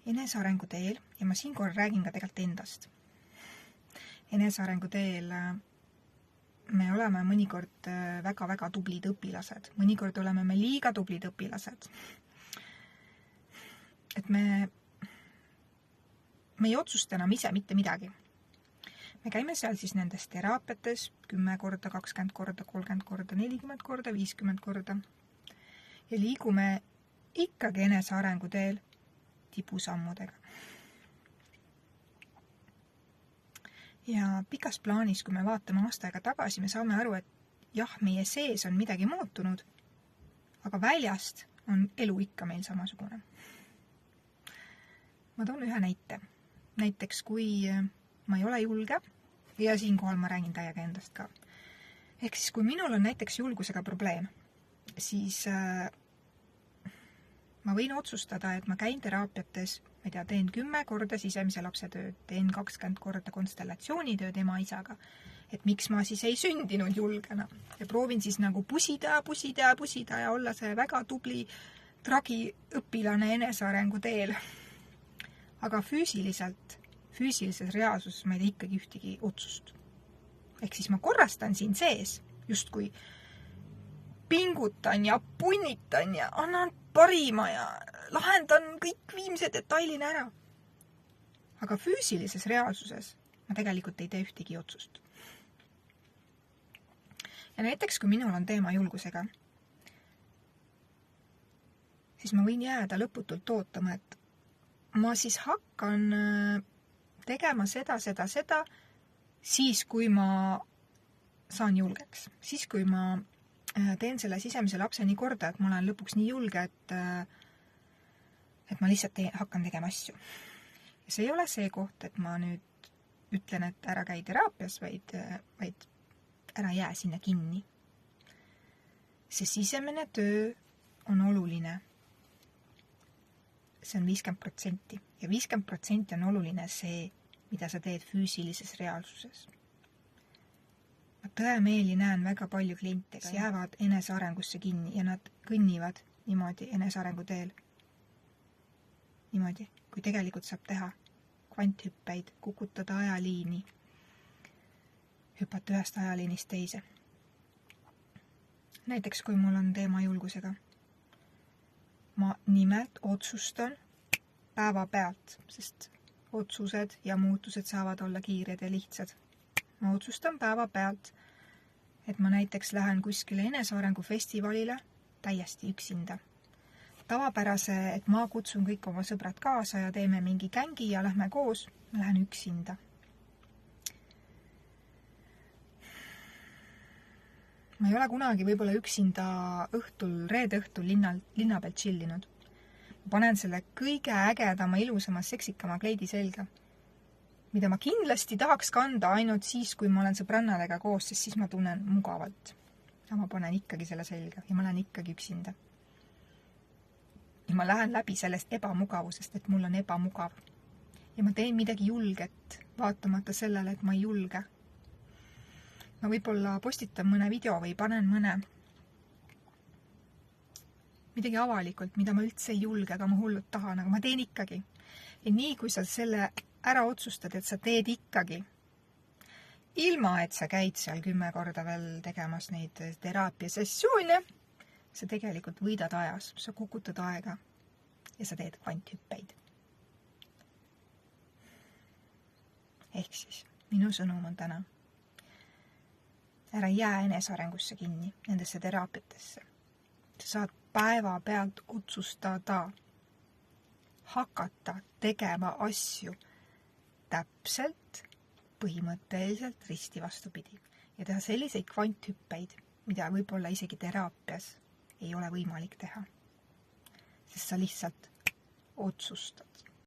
enesearengu teel, ja ma siinkohal räägin ka tegelikult endast. Enesearengu teel me oleme mõnikord väga-väga tublid õpilased. Mõnikord oleme me liiga tublid õpilased. Et me ei otsusta enam ise mitte midagi. Me käime seal siis nendes teraapiates 10 korda, 20 korda, 30 korda, 40 korda, 50 korda. Ja liigume ikkagi enesearengu teel tibusammudega. Ja pikas plaanis, kui me vaatame aasta aega tagasi, me saame aru, et jah, meie sees on midagi muutunud, aga väljast on elu ikka meil samasugune. Ma toon ühe näite. Näiteks, kui ma ei ole julge, ja siinkohal ma räägin täiega endast ka. Ehk siis, kui minul on näiteks julgusega probleem, siis ma võin otsustada, et ma käin teraapiates, ma ei tea, teen 10 korda sisemise lapse tööd, teen 20 korda konstellatsioonitööd ema-isaga, et miks ma siis ei sündinud julgena. Ja proovin siis nagu pusida ja olla see väga tubli tragi õpilane enesearengu teel. Aga füüsilises reaalsuses ma ei tee ikkagi ühtegi otsust. Ehk siis ma korrastan siin sees, justkui pingutan ja punnitan ja annan parima ja lahendan kõik viimse detailina ära. Aga füüsilises reaalsuses ma tegelikult ei tee ühtegi otsust. Ja näiteks, kui minul on teema julgusega, siis ma võin jääda lõputult ootama, et ma siis hakkan tegema seda, siis kui ma saan julgeks. Siis kui ma teen selle sisemise lapse nii korda, et ma olen lõpuks nii julge, et ma lihtsalt hakkan tegema asju. Ja see ei ole see koht, et ma nüüd ütlen, et ära käi teraapias, vaid ära jää sinna kinni. See sisemine töö on oluline. See on 50% ja 50% on oluline see, mida sa teed füüsilises reaalsuses. Ma tõemeeli näen väga palju kliente, kes jäävad enesearengusse kinni ja nad kõnnivad niimoodi enesearengu teel. Niimoodi, kui tegelikult saab teha kvanthüppeid, kukutada ajaliini, hüpata ühest ajaliinist teise. Näiteks, kui mul on teema julgusega. Ma nimelt otsustan päeva pealt, sest otsused ja muutused saavad olla kiired ja lihtsad. Ma otsustan päeva pealt, et ma näiteks lähen kuskile enesearengu festivalile täiesti üksinda. Tavapärase, et ma kutsun kõik oma sõbrad kaasa ja teeme mingi gängi ja lähme koos, ma lähen üksinda. Ma ei ole kunagi võib-olla üksinda reede õhtul linna pealt chillinud. Ma panen selle kõige ägedama, ilusama, seksikama kleidi selga, mida ma kindlasti tahaks kanda ainult siis, kui ma olen sõbrannadega koos, sest siis ma tunnen mugavalt. Ja ma panen ikkagi selle selga ja ma lähen ikkagi üksinda. Ja ma lähen läbi sellest ebamugavusest, et mul on ebamugav. Ja ma teen midagi julget, vaatamata sellele, et ma ei julge. Ma võib-olla postitan mõne video või panen mõne midagi avalikult, mida ma üldse ei julge, aga ma hullult tahan, aga ma teen ikkagi. Ja nii, kui sa selle ära otsustad, et sa teed ikkagi, ilma et sa käid seal 10 korda veel tegemas neid teraapiasessioone, sa tegelikult võidad ajas, sa kukutad aega ja sa teed kvanthüppeid. Ehk siis, minu sõnum on täna. Ära jää enesearengusse kinni, nendesse teraapiatesse. Sa saad päeva pealt otsustada, hakata tegema asju täpselt, põhimõtteliselt risti vastupidi ja teha selliseid kvanthüppeid, mida võib-olla isegi teraapias ei ole võimalik teha. Sest sa lihtsalt otsustad.